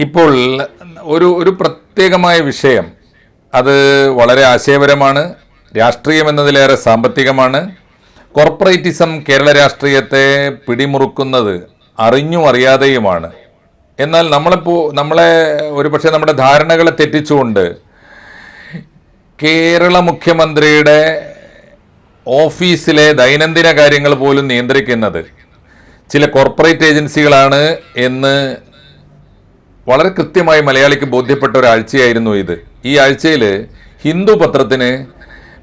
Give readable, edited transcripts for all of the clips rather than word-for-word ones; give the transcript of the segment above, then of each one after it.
ഇപ്പോൾ ഒരു ഒരു പ്രത്യേകമായ വിഷയം, അത് വളരെ ആശയപരമാണ്. രാഷ്ട്രീയം എന്നതിലേറെ സാമ്പത്തികമാണ്. കോർപ്പറേറ്റിസം കേരള രാഷ്ട്രീയത്തെ പിടിമുറുക്കുന്നത് അറിഞ്ഞും അറിയാതെയുമാണ്. എന്നാൽ നമ്മളെ ഒരുപക്ഷെ നമ്മുടെ ധാരണകളെ തെറ്റിച്ചുകൊണ്ട് കേരള മുഖ്യമന്ത്രിയുടെ ഓഫീസിലെ ദൈനംദിന കാര്യങ്ങൾ പോലും നിയന്ത്രിക്കുന്നത് ചില കോർപ്പറേറ്റ് ഏജൻസികളാണ് എന്ന് വളരെ കൃത്യമായി മലയാളിക്ക് ബോധ്യപ്പെട്ട ഒരാഴ്ചയായിരുന്നു ഇത്. ഈ ആഴ്ചയിൽ ഹിന്ദു പത്രത്തിന്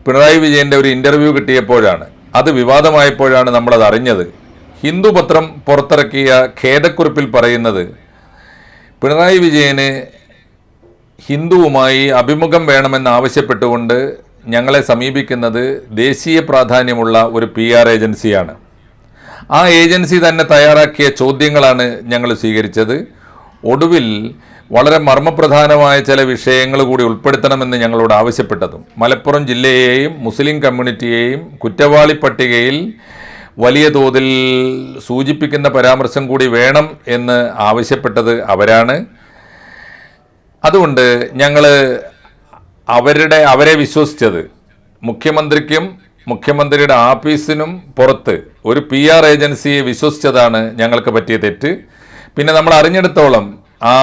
പിണറായി വിജയൻ്റെ ഒരു ഇൻ്റർവ്യൂ കിട്ടിയപ്പോഴാണ്, അത് വിവാദമായപ്പോഴാണ് നമ്മളത് അറിഞ്ഞത്. ഹിന്ദു പത്രം പുറത്തിറക്കിയ ഖേദക്കുറിപ്പിൽ പറയുന്നത്, പിണറായി വിജയന് ഹിന്ദുവുമായി അഭിമുഖം വേണമെന്ന് ആവശ്യപ്പെട്ടുകൊണ്ട് ഞങ്ങളെ സമീപിക്കുന്നത് ദേശീയ പ്രാധാന്യമുള്ള ഒരു PR ഏജൻസിയാണ്. ആ ഏജൻസി തന്നെ തയ്യാറാക്കിയ ചോദ്യങ്ങളാണ് ഞങ്ങൾ സ്വീകരിച്ചത്. ഒടുവിൽ വളരെ മർമ്മപ്രധാനമായ ചില വിഷയങ്ങൾ കൂടി ഉൾപ്പെടുത്തണമെന്ന് ഞങ്ങളോട് ആവശ്യപ്പെട്ടതും മലപ്പുറം ജില്ലയെയും മുസ്ലിം കമ്മ്യൂണിറ്റിയെയും കുറ്റവാളി പട്ടികയിൽ വലിയ തോതിൽ സൂചിപ്പിക്കുന്ന പരാമർശം കൂടി വേണം എന്ന് ആവശ്യപ്പെട്ടത് അവരാണ്. അതുകൊണ്ട് ഞങ്ങൾ അവരെ വിശ്വസിച്ചത്, മുഖ്യമന്ത്രിക്കും മുഖ്യമന്ത്രിയുടെ ആഫീസിനും പുറത്ത് ഒരു PR ഏജൻസിയെ വിശ്വസിച്ചതാണ് ഞങ്ങൾക്ക് പറ്റിയ തെറ്റ്. പിന്നെ നമ്മൾ അറിഞ്ഞെടുത്തോളം ആ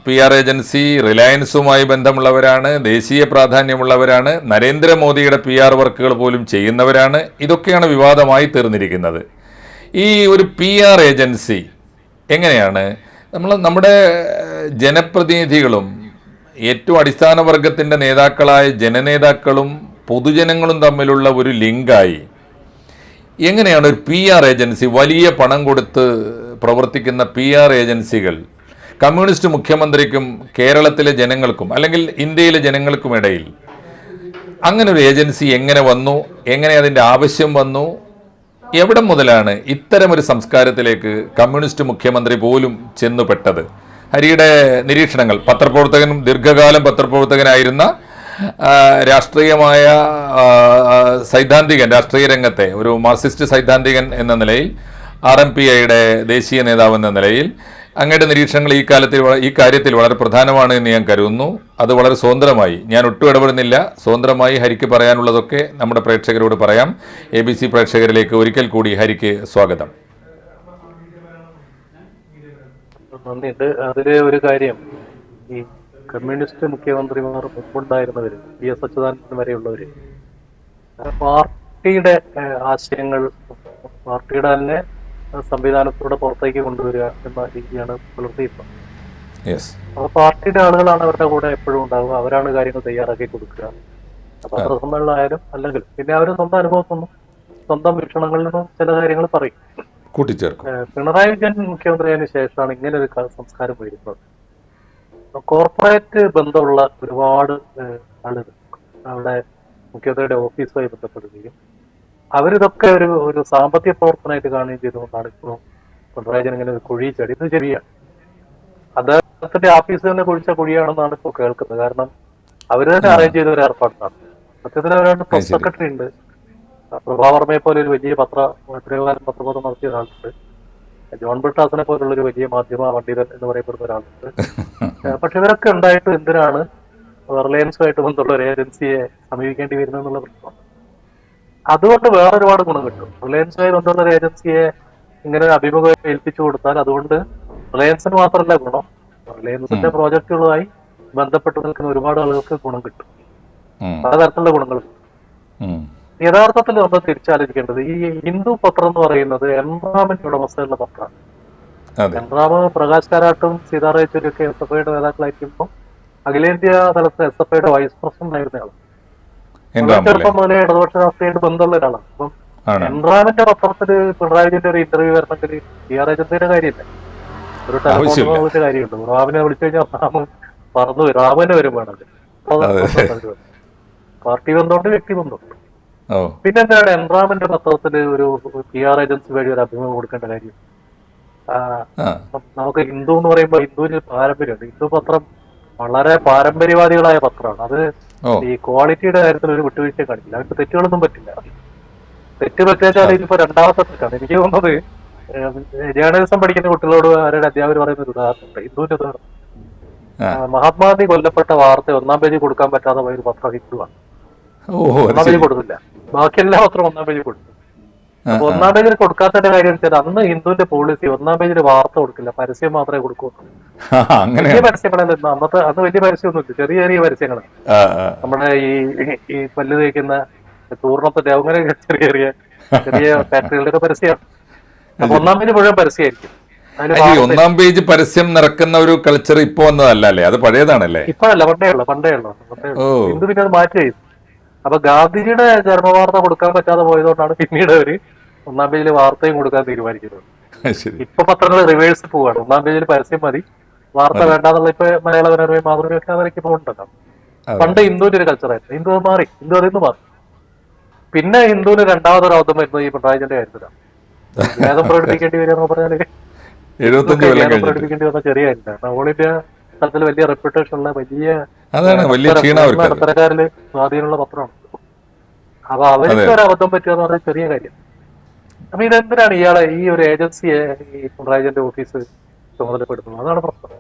PR ഏജൻസി റിലയൻസുമായി ബന്ധമുള്ളവരാണ്, ദേശീയ പ്രാധാന്യമുള്ളവരാണ്, നരേന്ദ്രമോദിയുടെ PR വർക്കുകൾ പോലും ചെയ്യുന്നവരാണ്. ഇതൊക്കെയാണ് വിവാദമായി തീർന്നിരിക്കുന്നത്. ഈ ഒരു PR ഏജൻസി എങ്ങനെയാണ് നമ്മുടെ ജനപ്രതിനിധികളും ഏറ്റവും അടിസ്ഥാന വർഗത്തിൻ്റെ നേതാക്കളായ ജനനേതാക്കളും പൊതുജനങ്ങളും തമ്മിലുള്ള ഒരു ലിങ്കായി എങ്ങനെയാണ് ഒരു PR ഏജൻസി, വലിയ പണം കൊടുത്ത് പ്രവർത്തിക്കുന്ന PR ഏജൻസികൾ കമ്മ്യൂണിസ്റ്റ് മുഖ്യമന്ത്രിക്കും കേരളത്തിലെ ജനങ്ങൾക്കും അല്ലെങ്കിൽ ഇന്ത്യയിലെ ജനങ്ങൾക്കുമിടയിൽ അങ്ങനെ ഒരു ഏജൻസി എങ്ങനെ വന്നു, എങ്ങനെ അതിൻ്റെ ആവശ്യം വന്നു, എവിടെ മുതലാണ് ഇത്തരമൊരു സംസ്കാരത്തിലേക്ക് കമ്മ്യൂണിസ്റ്റ് മുഖ്യമന്ത്രി പോലും ചെന്നുപെട്ടത്? ഹരിയുടെ നിരീക്ഷണങ്ങൾ, പത്രപ്രവർത്തകനും ദീർഘകാലം പത്രപ്രവർത്തകനായിരുന്ന രാഷ്ട്രീയമായ സൈദ്ധാന്തികൻ, രാഷ്ട്രീയ രംഗത്തെ ഒരു മാർക്സിസ്റ്റ് സൈദ്ധാന്തികൻ എന്ന നിലയിൽ, RMPIയുടെ ദേശീയ നേതാവ് എന്ന നിലയിൽ അങ്ങയുടെ നിരീക്ഷണങ്ങൾ ഈ കാര്യത്തിൽ വളരെ പ്രധാനമാണ് എന്ന് ഞാൻ കരുതുന്നു. അത് വളരെ സ്വതന്ത്രമായി, ഞാൻ ഒട്ടും ഇടപെടുന്നില്ല, സ്വതന്ത്രമായി ഹരിക്ക് പറയാനുള്ളതൊക്കെ നമ്മുടെ പ്രേക്ഷകരോട് പറയാം. ABC പ്രേക്ഷകരിലേക്ക് ഒരിക്കൽ കൂടി ഹരിക്ക് സ്വാഗതം. നന്ദിയുണ്ട്. അതില് ഒരു കാര്യം, ഈ കമ്മ്യൂണിസ്റ്റ് മുഖ്യമന്ത്രിമാർ മുമ്പുണ്ടായിരുന്നവര്, PS അച്യുതാനന്ദൻ വരെയുള്ളവര് പാർട്ടിയുടെ ആശയങ്ങൾ പാർട്ടിയുടെ തന്നെ സംവിധാനത്തിലൂടെ പുറത്തേക്ക് കൊണ്ടുവരിക എന്ന രീതിയാണ് പുലർത്തിയിരുന്നത്. അപ്പൊ പാർട്ടിയുടെ ആളുകളാണ് അവരുടെ കൂടെ എപ്പോഴും ഉണ്ടാവുക, അവരാണ് കാര്യങ്ങൾ തയ്യാറാക്കി കൊടുക്കുക. പത്രസമ്മേളനമായാലും അല്ലെങ്കിൽ പിന്നെ അവർ സ്വന്തം അനുഭവത്തിൽ നിന്നും സ്വന്തം വീക്ഷണങ്ങളിൽ നിന്നും ചില കാര്യങ്ങൾ പറയും, കൂട്ടിച്ചേർക്കും. പിണറായി വിജയൻ മുഖ്യമന്ത്രിയായതിനു ശേഷമാണ് ഇങ്ങനെ ഒരു സംസ്കാരം വരുന്നത്. കോർപ്പറേറ്റ് ബന്ധമുള്ള ഒരുപാട് ആളുകൾ അവിടെ മുഖ്യമന്ത്രിയുടെ ഓഫീസുമായി ബന്ധപ്പെടുകയും അവരിതൊക്കെ ഒരു സാമ്പത്തിക പ്രവർത്തനമായിട്ട് കാണുകയും ചെയ്തുകൊണ്ടാണ് ഇപ്പോൾ പിണറായി വിജയൻ ഇങ്ങനെ ഒരു കുഴി ചടി. ഇത് ശരിയാണ്, അദ്ദേഹത്തിന്റെ ഓഫീസ് തന്നെ കുഴിച്ച കുഴിയാണെന്നാണ് ഇപ്പോൾ കേൾക്കുന്നത്. കാരണം അവര് തന്നെ അറേഞ്ച് ചെയ്ത ഒരു ഏർപ്പാടാണ്. സത്യത്തിൽ അവരാണ് പ്രസ് സെക്രട്ടറി ഉണ്ട്, പ്രഭാവർമ്മയെ പോലെ ഒരു വലിയ പത്രബോധം നടത്തിയ ഒരാളുണ്ട്, ജോൺ ബ്രിട്ടാസിനെ പോലുള്ള ഒരു വലിയ മാധ്യമ പണ്ഡിതൻ എന്ന് പറയപ്പെടുന്ന ഒരാളുണ്ട്. പക്ഷെ ഇവരൊക്കെ ഉണ്ടായിട്ട് എന്തിനാണ് റിലയൻസുമായിട്ട് ബന്ധമുള്ള ഒരു ഏജൻസിയെ സമീപിക്കേണ്ടി വരുന്നത് എന്നുള്ള പ്രശ്നം. അതുകൊണ്ട് വേറെ ഒരുപാട് ഗുണം കിട്ടും. റിലയൻസുമായി ബന്ധമുള്ള ഒരു ഏജൻസിയെ ഇങ്ങനെ ഒരു അഭിമുഖം ഏൽപ്പിച്ചു കൊടുത്താൽ അതുകൊണ്ട് റിലയൻസിന് മാത്രമല്ല ഗുണം, റിലയൻസിന്റെ പ്രോജക്റ്റുകളുമായി ബന്ധപ്പെട്ട് നിൽക്കുന്ന ഒരുപാട് ആളുകൾക്ക് ഗുണം കിട്ടും, പലതരത്തിലുള്ള ഗുണങ്ങൾ. യഥാർത്ഥത്തിൽ നമ്മൾ തിരിച്ചാലോചിക്കേണ്ടത്, ഈ ഹിന്ദു പത്രം എന്ന് പറയുന്നത് എംറാമിന്റെ ഉടമസ്ഥയുള്ള പത്രമാണ്. എംറാം പ്രകാശ് കാരാട്ടും സീതാറാം യെച്ചൂരിയും ഒക്കെ SFIയുടെ നേതാക്കളായിരിക്കുമ്പോൾ അഖിലേന്ത്യാ തലത്തിൽ SFIയുടെ വൈസ് പ്രസിഡന്റ് ആയിരുന്നയാളാണ്. ചെറുപ്പം മുതലേ ഇടതുപക്ഷ രാഷ്ട്രീയമായിട്ട് ബന്ധമുള്ള ഒരാളാണ്. അപ്പം എംറാമിന്റെ പത്രത്തിൽ പിണറായി വിജയന്റെ ഒരു ഇന്റർവ്യൂ വരണമെങ്കിൽ PR ഏജൻസിയുടെ കാര്യമില്ല, ഒരു ടെലിഫോണിന്റെ കാര്യമുണ്ട്. റാമിനെ വിളിച്ചു കഴിഞ്ഞാൽ റാമ് പറന്നു വരും, റാമിനെ വരും വേണമെങ്കിൽ. പാർട്ടി ബന്ധമുണ്ട്, വ്യക്തി ബന്ധമുണ്ട്. പിന്നെ എന്താണ് എംറാമിന്റെ പത്രത്തില് ഒരു PR ഏജൻസി വഴി ഒരു അഭിമുഖം കൊടുക്കേണ്ട കാര്യം? നമുക്ക് ഹിന്ദു എന്ന് പറയുമ്പോൾ ഹിന്ദുവിന് പാരമ്പര്യമുണ്ട്. ഹിന്ദു പത്രം വളരെ പാരമ്പര്യവാദികളായ പത്രമാണ്. അത് ഈ ക്വാളിറ്റിയുടെ കാര്യത്തിൽ ഒരു വിട്ടുവീഴ്ച കാണിക്കില്ല, അവർക്ക് തെറ്റുകളൊന്നും പറ്റില്ല. തെറ്റ് പറ്റിയാൽ ഇതിപ്പോ രണ്ടാമത്തെ തെറ്റാണ്. എനിക്ക് തോന്നുന്നത് ജേർണലിസം പഠിക്കുന്ന കുട്ടികളോട് അവരുടെ അധ്യാപകർ പറയുന്ന ഒരു ഉദാഹരണമുണ്ട്, ഹിന്ദുവിന്റെ ഉദാഹരണം. മഹാത്മാഗാന്ധി കൊല്ലപ്പെട്ട വാർത്ത ഒന്നാം പേജിൽ കൊടുക്കാൻ പറ്റാതെ പോയ ഒരു പത്രം ഹിന്ദുവാണ്. ഓഹോ, അത് ഒന്നാം ശരി. പേജിൽ കൊടുത്തില്ല, ബാക്കി എല്ലാ പത്രവും ഒന്നാം പേജിൽ കൊടുത്തു. അപ്പൊ ഒന്നാം പേജിൽ കൊടുക്കാത്തതിന്റെ കാര്യം വെച്ചാൽ അന്ന് ഹിന്ദുവിന്റെ പോളിസി ഒന്നാം പേജിൽ വാർത്ത കൊടുക്കില്ല, പരസ്യം മാത്രമേ കൊടുക്കൂ. അങ്ങനെ വലിയ പരസ്യങ്ങളല്ല അന്നത്തെ, അന്ന് വലിയ പരസ്യമൊന്നുമില്ല, ചെറിയ ചെറിയ പരസ്യങ്ങൾ. നമ്മുടെ ഈ പല്ല് തേക്കുന്ന ചൂർണത്തിന്റെ അങ്ങനെ ചെറിയ ചെറിയ ചെറിയ ഫാക്ടറികളുടെ പരസ്യമാണ്. അപ്പൊ ഒന്നാം പേജ് മുഴുവൻ പരസ്യമായിരിക്കും. ഒന്നാം പേജ് പരസ്യം നിറക്കുന്ന ഒരു കൾച്ചർ ഇപ്പൊ വന്നതല്ല അല്ലേ, അത് പഴയതാണല്ലേ? ഇപ്പൊ അല്ല, പണ്ടേ ഉള്ളു. ഹിന്ദു പിന്നെ അത് മാറ്റി ചെയ്തു. അപ്പൊ ഗാന്ധിജിയുടെ ജന്മവാർത്ത കൊടുക്കാൻ പറ്റാതെ പോയതുകൊണ്ടാണ് പിന്നീട് അവര് ഒന്നാം പേജിൽ വാർത്തയും കൊടുക്കാൻ തീരുമാനിക്കുന്നത്. ഇപ്പൊ പത്രങ്ങൾ റിവേഴ്സ് പോവാണ്, ഒന്നാം പേജിൽ പരസ്യം മതി, വാർത്ത വേണ്ടാന്നുള്ള. ഇപ്പൊ മലയാള മനോരമയും മാതൃഭൂമിയൊക്കെ അവരൊക്കെ ഇപ്പൊ ഉണ്ടല്ലോ. പണ്ട് ഹിന്ദുവിന്റെ ഒരു കൾച്ചറായിരുന്നു, ഹിന്ദു അത് മാറി, ഹിന്ദു അതിൽ നിന്ന് മാറി. പിന്നെ ഹിന്ദുവിന് രണ്ടാമതൊരു അബദ്ധം വരുന്നത് ഈ പിണറായി വിജയന്റെ കാര്യത്തിലാണ്. വേദം പ്രകടിപ്പിക്കേണ്ടി വരിക എന്ന് പറഞ്ഞാല് വേദം പ്രകടിപ്പിക്കേണ്ടി വന്ന ചെറിയ കാര്യമില്ല. ഓൾ ഇന്ത്യ തലത്തിൽ വലിയ റെപ്യൂട്ടേഷൻ ഉള്ള വലിയ ഇടത്തരക്കാരില് സ്വാധീനമുള്ള പത്രമാണ്. അപ്പൊ അവർക്ക് ഒരു അബദ്ധം പറ്റുക എന്ന് പറഞ്ഞാൽ ചെറിയ കാര്യം. അപ്പൊ ഇതെന്തിനാണ് ഇയാളെ ഈ ഒരു ഏജൻസിയെ ഈ പിണറായി വിജയന്റെ ഓഫീസ് ചുമതലപ്പെടുത്തുന്നത്? അതാണ് പ്രശ്നം.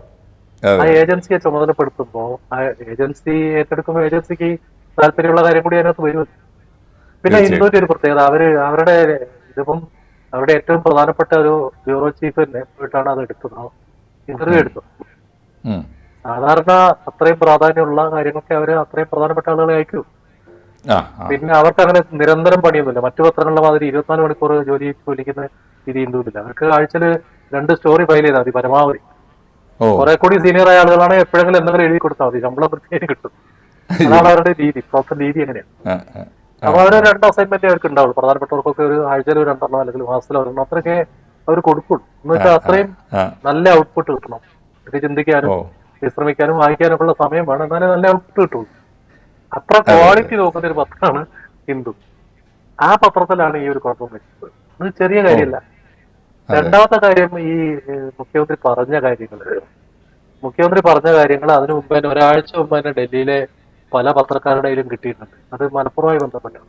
ആ ഏജൻസിയെ ചുമതലപ്പെടുത്തുമ്പോ ആ ഏജൻസി ഏറ്റെടുക്കുമ്പോൾ ഏജൻസിക്ക് താല്പര്യമുള്ള കാര്യം കൂടി അതിനകത്ത് വരും. പിന്നെ ഹിന്ദുവിന്റെ ഒരു പ്രത്യേകത, അവരുടെ ഇതിപ്പം അവരുടെ ഏറ്റവും പ്രധാനപ്പെട്ട ഒരു ബ്യൂറോ ചീഫ് തന്നെ പോയിട്ടാണ് അത് എടുത്തത്, ഇന്റർവ്യൂ എടുത്തത്. സാധാരണ അത്രയും പ്രാധാന്യമുള്ള കാര്യങ്ങളൊക്കെ അവര് അത്രയും പ്രധാനപ്പെട്ട ആളുകളെ അയക്കൂ. പിന്നെ അവർക്ക് അങ്ങനെ നിരന്തരം പണിയൊന്നുമില്ല. മറ്റു പത്രങ്ങളുടെ മാതിരി 24 മണിക്കൂർ ജോലിക്കുന്ന രീതി ഹിന്ദുവില്ല. അവർക്ക് ആഴ്ചയിൽ 2 സ്റ്റോറി ഫയൽ ചെയ്താൽ മതി പരമാവധി. കുറെ കൂടി സീനിയർ ആയ ആളുകളാണ് എപ്പോഴെങ്കിലും എന്തെങ്കിലും എഴുതി കൊടുത്താൽ മതി, ശമ്പളം പ്രത്യേകം കിട്ടും. അതാണ് അവരുടെ രീതി, പ്രോപ്പർ രീതി എങ്ങനെയാണ്. അപ്പൊ അവര് 2 അസൈൻമെന്റ് അവർക്ക് ഉണ്ടാവുള്ളൂ. പ്രധാനപ്പെട്ടവർക്കൊക്കെ ഒരു ആഴ്ചയിൽ 2 അല്ലെങ്കിൽ മാസത്തിൽ 1 അത്രയൊക്കെ അവർ കൊടുക്കുള്ളൂ. എന്ന് വെച്ചാൽ അത്രയും നല്ല ഔട്ട്പുട്ട് കിട്ടണം. ഇത് ചിന്തിക്കാനും വിശ്രമിക്കാനും വായിക്കാനൊക്കെ ഉള്ള സമയം വേണം, എന്നാലേ നല്ല ഔട്ട്പുട്ട് കിട്ടുള്ളൂ. അത്ര ക്വാളിറ്റി നോക്കുന്ന ഒരു പത്രമാണ് ഹിന്ദു. ആ പത്രത്തിലാണ് ഈ ഒരു കുഴപ്പം വരുന്നത്. ഇത് ചെറിയ കാര്യമല്ല. രണ്ടാമത്തെ കാര്യം, ഈ മുഖ്യമന്ത്രി പറഞ്ഞ കാര്യങ്ങൾ അതിനു മുമ്പ് തന്നെ ഒരാഴ്ച മുമ്പ് തന്നെ ഡൽഹിയിലെ പല പത്രക്കാരുടെയും കിട്ടിയിട്ടുണ്ട്. അത് മലപ്പുറവുമായി ബന്ധപ്പെട്ടാണ്.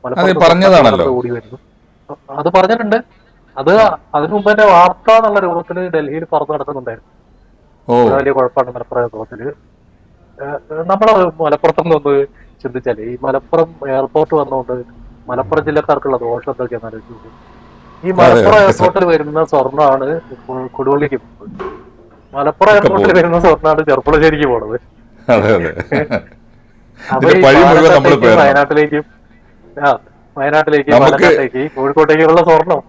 മലപ്പുറം കൂടി വരുന്നു, അത് പറഞ്ഞിട്ടുണ്ട്. അത് അതിനു മുമ്പ് തന്നെ വാർത്ത എന്നുള്ള രൂപത്തിൽ ഡൽഹിയിൽ പറഞ്ഞു നടക്കുന്നുണ്ടായിരുന്നു. വലിയ കുഴപ്പമാണ് മലപ്പുറം സംഭവത്തില്. നമ്മളെ മലപ്പുറത്തൊന്നൊന്ന് ചിന്തിച്ചാല്, ഈ മലപ്പുറം എയർപോർട്ട് വന്നുകൊണ്ട് മലപ്പുറം ജില്ലക്കാർക്കുള്ള ദോഷം എന്തൊക്കെയാണെന്ന് ആലോചിച്ചു. ഈ മലപ്പുറം എയർപോർട്ടിൽ വരുന്ന സ്വർണ്ണമാണ് കൊടുവള്ളിക്ക് പോകുന്നത്, മലപ്പുറം എയർപോർട്ടിൽ വരുന്ന സ്വർണ്ണമാണ് ചെർപ്പുളശ്ശേരിക്ക് പോണത്. അപ്പൊ ഈ വയനാട്ടിലേക്കും വയനാട്ടിലേക്ക് കോഴിക്കോട്ടേക്കുള്ള സ്വർണം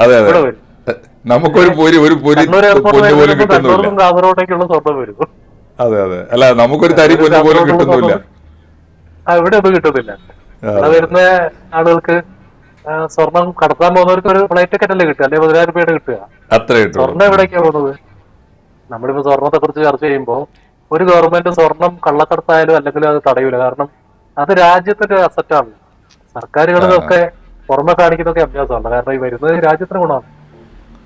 ഇവിടെ വരും. കണ്ണൂർക്കും കാസർഗോട്ടേക്കുള്ള സ്വർണം വരും. ഇവിടെ ഒന്നും കിട്ടുന്നില്ല. ഇവിടെ വരുന്ന ആളുകൾക്ക് സ്വർണം കടത്താൻ പോകുന്നവർക്ക് ഒരു ഫ്ലൈറ്റ് ടിക്കറ്റ് അല്ലേ കിട്ടുക, അല്ലെങ്കിൽ 10,000 രൂപയുടെ കിട്ടുക. സ്വർണം എവിടേക്കാ പോകുന്നത്? നമ്മളിപ്പോ സ്വർണത്തെ കുറിച്ച് ചർച്ച ചെയ്യുമ്പോൾ ഒരു ഗവൺമെന്റ് സ്വർണം കള്ളക്കടത്തായാലും അല്ലെങ്കിൽ അത് തടയൂല. കാരണം അത് രാജ്യത്തിന്റെ അസറ്റാണ്. സർക്കാരുകളിലൊക്കെ പുറമെ കാണിക്കുന്നതൊക്കെ അഭ്യാസമാണ്. കാരണം ഈ വരുന്നത് രാജ്യത്തിന് ഗുണമാണ്,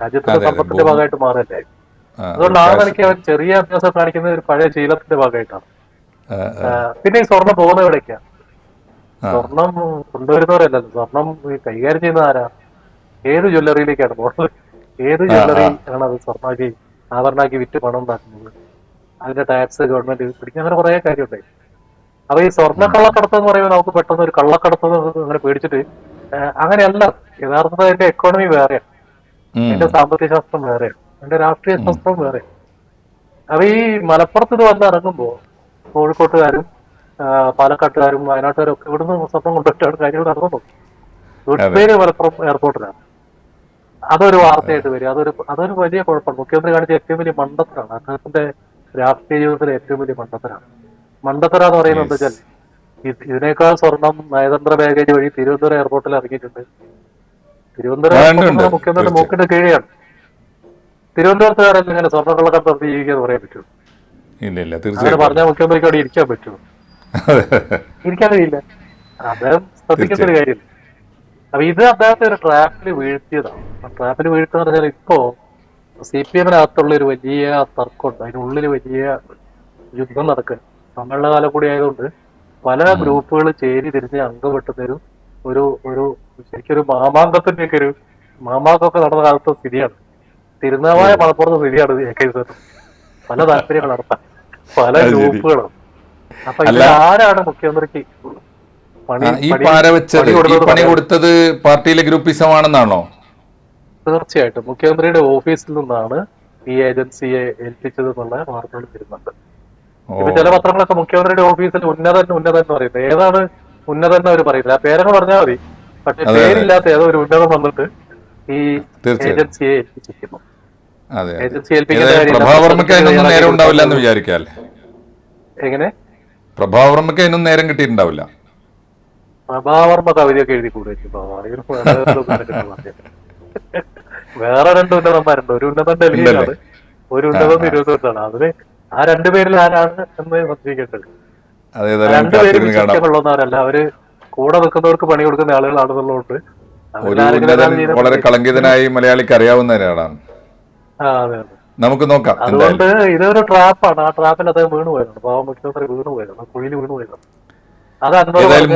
രാജ്യത്തിന്റെ സമ്പത്തിന്റെ ഭാഗമായിട്ട് മാറല്ലേ. അതുകൊണ്ട് ആ നിലയ്ക്ക് അവൻ ചെറിയ അഭ്യാസം കാണിക്കുന്ന ഒരു പഴയ ശീലത്തിന്റെ ഭാഗമായിട്ടാണ്. പിന്നെ ഈ സ്വർണം പോകുന്ന എവിടേക്കാ? സ്വർണം കൊണ്ടുവരുന്നവരല്ലല്ലോ, സ്വർണം കൈകാര്യം ചെയ്യുന്ന ആരാ? ഏത് ജ്വല്ലറിയിലേക്കാണ് പോകുന്നത്? ഏത് ജ്വല്ലറി ആണ് അത് സ്വർണ്ണാക്കി ആഭരണാക്കി വിറ്റ് പണം ഉണ്ടാക്കുന്നത്? അതിന്റെ ടാക്സ് ഗവൺമെന്റ് പിടിക്കും, അങ്ങനെ കുറെ കാര്യമുണ്ടായി. അപ്പൊ ഈ സ്വർണ്ണ കള്ളക്കടത്ത് എന്ന് പറയുമ്പോൾ നമുക്ക് പെട്ടെന്ന് ഒരു കള്ളക്കടത്ത് അങ്ങനെ പേടിച്ചിട്ട് അങ്ങനെയല്ല. യഥാർത്ഥത്തിൽ അതിന്റെ എക്കോണമി വേറെയാണ്, അതിന്റെ സാമ്പത്തിക ശാസ്ത്രം വേറെയാണ്, അതിന്റെ രാഷ്ട്രീയ ശാസ്ത്രം വേറെയാണ്. അപ്പൊ ഈ മലപ്പുറത്ത് ഇത് വന്ന് ഇറങ്ങുമ്പോ കോഴിക്കോട്ടുകാരും പാലക്കാട്ടുകാരും വയനാട്ടുകാരും ഒക്കെ ഇവിടുന്ന് സ്വർണം കൊണ്ടുപോയിട്ടാണ് കാര്യങ്ങൾ നടന്നത്. പേര് മലപ്പുറം എയർപോർട്ടിലാണ്. അതൊരു വാർത്തയായിട്ട് വരും. അതൊരു വലിയ കുഴപ്പമാണ്. മുഖ്യമന്ത്രി കാണിച്ച ഏറ്റവും വലിയ മണ്ടത്തരാണ്, അദ്ദേഹത്തിന്റെ രാഷ്ട്രീയ ജീവിതത്തിലെ ഏറ്റവും വലിയ മണ്ടത്തരാണ്. മണ്ടത്തര എന്ന് പറയുന്നത് എന്താ വെച്ചാൽ, ഇതിനേക്കാൾ സ്വർണം നയതന്ത്ര ബാഗേജ് വഴി തിരുവനന്തപുരം എയർപോർട്ടിൽ ഇറങ്ങിയിട്ടുണ്ട്. തിരുവനന്തപുരം മുഖ്യമന്ത്രിയുടെ മൂക്കിന്റെ കീഴെയാണ്. തിരുവനന്തപുരത്തുകാരെല്ലാം ഇങ്ങനെ സ്വർണ്ണ കള്ളക്കടത്ത് നടത്തി ജീവിക്കാന്ന് പറയാൻ പറ്റുമോ? അങ്ങനെ പറഞ്ഞാൽ മുഖ്യമന്ത്രിക്ക് അവിടെ ഇരിക്കാൻ പറ്റുമോ? ഇരിക്കാൻ കഴിയില്ല. അദ്ദേഹം ശ്രദ്ധിക്കേണ്ട ഒരു കാര്യമില്ല. അപ്പൊ ഇത് അദ്ദേഹത്തെ ഒരു ട്രാപ്പിൽ വീഴ്ത്തിയതാണ്. ട്രാപ്പിൽ വീഴ്ത്തുക എന്ന് പറഞ്ഞാൽ ഇപ്പോ CPM-നകത്തുള്ള ഒരു വലിയ തർക്കമുണ്ട്, അതിനുള്ളിൽ വലിയ യുദ്ധം നടക്കുക. നമ്മളുടെ കാലം കൂടി ആയതുകൊണ്ട് പല ഗ്രൂപ്പുകൾ ചേരി തിരിഞ്ഞ് അംഗം വെട്ടുന്ന ഒരു ശരിക്കും ഒരു മാമാങ്കത്തിന്റെയൊക്കെ ഒരു മാമാങ്കമൊക്കെ നടന്ന കാലത്തെ സ്ഥിതിയാണ്. തിരുനാവായ മലപ്പുറത്തെ സ്ഥിതിയാണ് AK പല താല്പര്യങ്ങൾ നടത്താൻ. പല അത് ശരി. ഗ്രൂപ്പുകളും. അപ്പൊ അല്ല. ഇതിൽ ആരാണ് മുഖ്യമന്ത്രിക്ക് ഈ പാര വെച്ചത്, ഈ പണി കൊടുത്തത് പാർട്ടിയിലെ ഗ്രൂപ്പിസമാണെന്നാണോ? തീർച്ചയായിട്ടും മുഖ്യമന്ത്രിയുടെ ഓഫീസിൽ നിന്നാണ് ഈ ഏജൻസിയെ ഏൽപ്പിച്ചത് എന്നുള്ള വാർത്തകൾ വരുന്നുണ്ട്. ഓ, ഇപ്പൊ ചില പത്രങ്ങളൊക്കെ മുഖ്യമന്ത്രിയുടെ ഓഫീസിൽ ഉന്നതൻ എന്ന് പറയുന്നത് ഏതാണ് ഉന്നതൻ അവർ പറയുന്നത്, ആ പേരൊക്കെ പറഞ്ഞാൽ മതി. പക്ഷെ അതെ, പേരില്ലാത്ത ഏതോ ഒരു ഉന്നതം വന്നിട്ട് ഈ തീർച്ചയായും. ഏജൻസിയെ ഏൽപ്പിച്ചിരിക്കുന്നു. അതെ അതെ. ഏജൻസി ഏൽപ്പിക്കുന്ന ഏതായാലും കാര്യം പ്രഭാവർമ്മയ്ക്ക് അതിനൊന്നും നേരം ഉണ്ടാവില്ല എന്ന് വിചാരിക്കാല്ലേ? എങ്ങനെ പ്രഭാവർമ്മയ്ക്ക് അതിനൊന്നും നേരം കിട്ടിയിട്ടുണ്ടാവില്ല. പ്രഭാവർമ്മ കവിതയൊക്കെ എഴുതി കൂടുവെച്ചു. വേറെ രണ്ട് ഉന്നതന്മാരുണ്ട്. ഒരു ഉന്നതൻ ഡൽഹിയിലാണ്, ഒരു ഉന്നതൻ തിരുവനന്തപുരത്താണ്. അതിന് ആ രണ്ടുപേരിൽ ആരാണ് എന്ന് സംശയിക്കേണ്ടത്. അതേതായാലും രണ്ടുപേരും കാത്തിരുന്ന് കാണാം. വിശ്വസിച്ചുള്ളവരല്ല. അവര് കൂടെ നിൽക്കുന്നവർക്ക് പണി കൊടുക്കുന്ന ആളുകളാണെന്നുള്ളതുകൊണ്ട് ഒരു ഉന്നതൻ വളരെ കളങ്കിതനായി മലയാളിക്ക് അറിയാവുന്ന ഒരാളാണ്. അതെ അതെ. നമുക്ക് നോക്കാം. അതുകൊണ്ട് ഇതൊരു ട്രാപ്പാണ്. ആ ട്രാപ്പിൽ അദ്ദേഹം വീണു പോയതാണ്. പാവം മുഖ്യമന്ത്രി വീണു പോയതാണ്, കുഴിയിൽ വീണു പോയതാണ്. അത് ഏതായാലും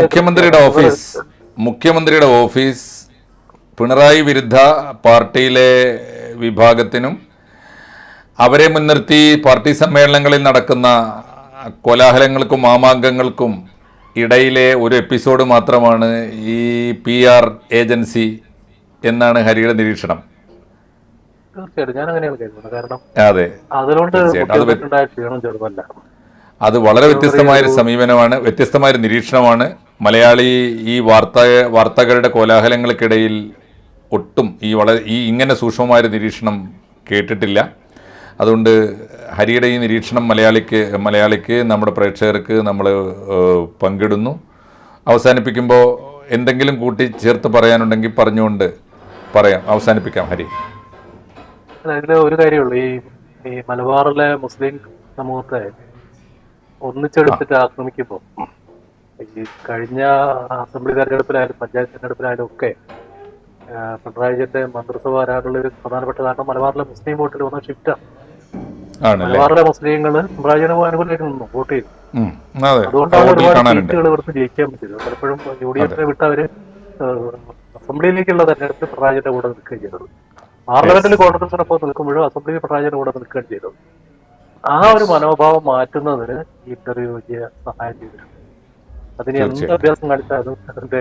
മുഖ്യമന്ത്രിയുടെ ഓഫീസ് പിണറായി വിരുദ്ധ പാർട്ടിയിലെ വിഭാഗത്തിനും അവരെ മുൻനിർത്തി പാർട്ടി സമ്മേളനങ്ങളിൽ നടക്കുന്ന കോലാഹലങ്ങൾക്കും മാമാങ്കങ്ങൾക്കും ഇടയിലെ ഒരു എപ്പിസോഡ് മാത്രമാണ് ഈ PR ഏജൻസി എന്നാണ് ഹരിയുടെ നിരീക്ഷണം. തീർച്ചയായിട്ടും ഞാൻ അങ്ങനെയാണ് കേൾക്കുന്നത്. കാരണം അതെ, അതുകൊണ്ട് തീർച്ചയായിട്ടും. ഉണ്ടായ ക്ഷീണം ചെറുതല്ല. അത് വളരെ വ്യത്യസ്തമായൊരു സമീപനമാണ്, വ്യത്യസ്തമായൊരു നിരീക്ഷണമാണ്. മലയാളി ഈ വാർത്തകളുടെ കോലാഹലങ്ങൾക്കിടയിൽ ഒട്ടും ഈ ഇങ്ങനെ സൂക്ഷ്മമായൊരു നിരീക്ഷണം കേട്ടിട്ടില്ല. അതുകൊണ്ട് ഹരിയുടെ ഈ നിരീക്ഷണം മലയാളിക്ക് നമ്മുടെ പ്രേക്ഷകർക്ക് നമ്മൾ പങ്കിടുന്നു. അവസാനിപ്പിക്കുമ്പോൾ എന്തെങ്കിലും കൂട്ടിച്ചേർത്ത് പറയാനുണ്ടെങ്കിൽ പറഞ്ഞുകൊണ്ട് അവസാനിപ്പിക്കാം. ഹരി, അതിൽ ഒരു കാര്യമുള്ളൂ. ഈ മലബാറിലെ മുസ്ലിം സമൂഹത്തെ ഒന്നിച്ചെടുത്തിട്ട് ആക്രമിക്കുമ്പോൾ ഈ കഴിഞ്ഞ അസംബ്ലി തെരഞ്ഞെടുപ്പിലായാലും പഞ്ചായത്ത് തെരഞ്ഞെടുപ്പിലായാലും ഒക്കെ പിണറായി വിജയന്റെ മന്ത്രിസഭ വരാനുള്ള ഒരു പ്രധാനപ്പെട്ട കാരണം മലബാറിലെ മുസ്ലിം വോട്ടിൽ വന്ന ഷിഫ്റ്റാണ്. മലബാറിലെ മുസ്ലിങ്ങള് പിണറായി വിജയന് അനുകൂലമായിട്ട് നിന്നു, വോട്ട് ചെയ്തു. അതുകൊണ്ടാണ് ഒരുപാട് സീറ്റുകൾ ഇവിടുന്ന് ജയിക്കാൻ പറ്റിയത്. പലപ്പോഴും UDF വിട്ട് അവര് അസംബ്ലിയിലേക്കുള്ള തെരഞ്ഞെടുപ്പിൽ പിണറായി വിജയന്റെ കൂടെ നിൽക്കുകയും ചെയ്തത്. പാർലമെന്റിൽ കോൺഗ്രസിനൊപ്പം നിൽക്കുമ്പോഴും അസംബ്ലിയിൽ പിണറായി വിജയന്റെ കൂടെ നിൽക്കുകയും ചെയ്തത്. ആ ഒരു മനോഭാവം മാറ്റുന്നതിന് ഈ ഇന്റർവ്യൂ വലിയ സഹായം ചെയ്തിട്ടുണ്ട്. അതിന് എന്ത് അഭ്യാസം കാണിച്ചാലും അതിന്റെ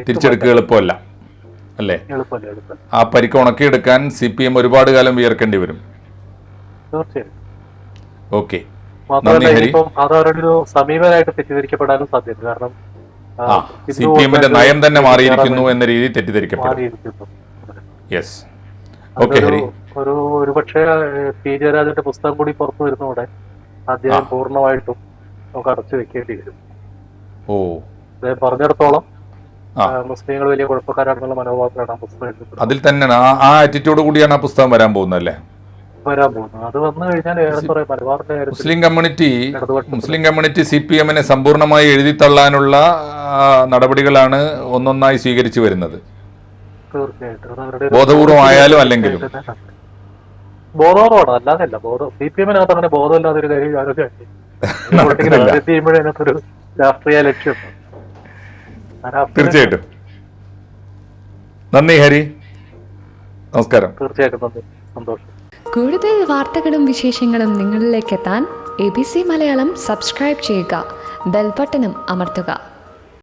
തിരിച്ചെടുക്കുക എളുപ്പമല്ല അല്ലേ? എളുപ്പമല്ല. ആ പരിക്ക് ഉണക്കിയെടുക്കാൻ CPM ഒരുപാട് കാലം വിയർക്കേണ്ടി വരും. തീർച്ചയായും. ഓക്കെ, മാത്രമല്ല ഇനിയിപ്പം അതവരൊരു സമീപനായിട്ട് തെറ്റിദ്ധരിക്കപ്പെടാനും സാധ്യത. കാരണം CPMന്റെ നയം തന്നെ മാറിയിരിക്കുന്നു എന്ന രീതിയിൽ തെറ്റിദ്ധരിക്കപ്പെടും. Yes, okay Hari. ഒരു പക്ഷേ P. ജയരാജന്റെ പുസ്തകം കൂടി പുറത്തു വരുന്നതോടെ അദ്ദേഹം പൂർണ്ണമായിട്ടും നമുക്ക് അടച്ചു വെക്കേണ്ടി വരും. അദ്ദേഹം പറഞ്ഞിടത്തോളം മുസ്ലിങ്ങൾ വലിയ കുഴപ്പക്കാരാണെന്നുള്ള മനോഭാവത്തിലാണ് ആ പുസ്തകം എഴുതുന്നത്. അതിൽ തന്നെയാണ് ആ ആറ്റിറ്റ്യൂഡ് കൂടിയാണ് ആ പുസ്തകം വരാൻ പോകുന്നത് അല്ലേ? വരാൻ പോകുന്നത്. അത് വന്നു കഴിഞ്ഞാൽ ഏറെക്കുറെ മലബാറിന്റെ മുസ്ലിം കമ്മ്യൂണിറ്റി CPMനെ സമ്പൂർണ്ണമായി എഴുതിത്തള്ളാനുള്ള നടപടികളാണ് ഒന്നൊന്നായി സ്വീകരിച്ചു വരുന്നത്. തീർച്ചയായിട്ടും ബോധപൂർവമായാലും അല്ലെങ്കിലും ബോധപൂർവമാണ്, അല്ലാതെ അല്ല. CPMനകത്ത് അങ്ങനെ ബോധമില്ലാത്തൊരു കാര്യം അതിനകത്തൊരു രാഷ്ട്രീയ ലക്ഷ്യം. തീർച്ചയായിട്ടും. നന്ദി ഹരി, നമസ്കാരം. തീർച്ചയായിട്ടും നന്ദി, സന്തോഷം. കൂടുതൽ വാർത്തകളും വിശേഷങ്ങളും നിങ്ങളിലേക്ക് എത്താൻ ABC മലയാളം സബ്സ്ക്രൈബ് ചെയ്യുക, ബെൽ ബട്ടണും അമർത്തുക.